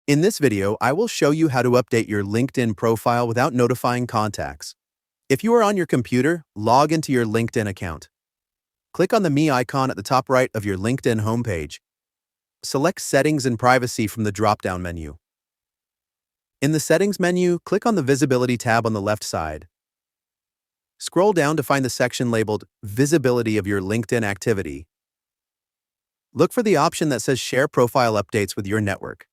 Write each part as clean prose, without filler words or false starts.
In this video, I will show you how to update your LinkedIn profile without notifying contacts. If you are on your computer, log into your LinkedIn account. Click on the Me icon at the top right of your LinkedIn homepage. Select Settings and Privacy from the drop-down menu. In the Settings menu, click on the Visibility tab on the left side. Scroll down to find the section labeled Visibility of your LinkedIn activity. Look for the option that says Share Profile Updates with your network.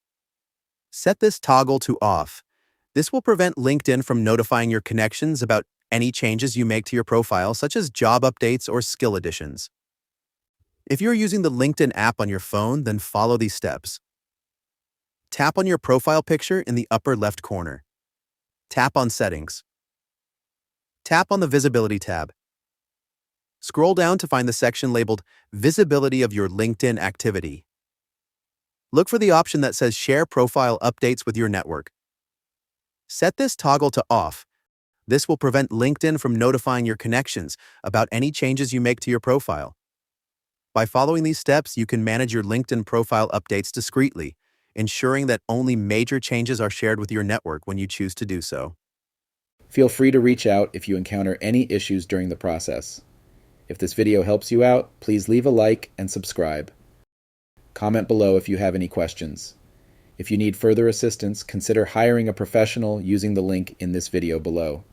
Set this toggle to off. This will prevent LinkedIn from notifying your connections about any changes you make to your profile, such as job updates or skill additions. If you're using the LinkedIn app on your phone, then follow these steps. Tap on your profile picture in the upper left corner. Tap on Settings. Tap on the Visibility tab. Scroll down to find the section labeled Visibility of your LinkedIn activity. Look for the option that says Share Profile Updates with your network. Set this toggle to off. This will prevent LinkedIn from notifying your connections about any changes you make to your profile. By following these steps, you can manage your LinkedIn profile updates discreetly, ensuring that only major changes are shared with your network when you choose to do so. Feel free to reach out if you encounter any issues during the process. If this video helps you out, please leave a like and subscribe. Comment below if you have any questions. If you need further assistance, consider hiring a professional using the link in this video below.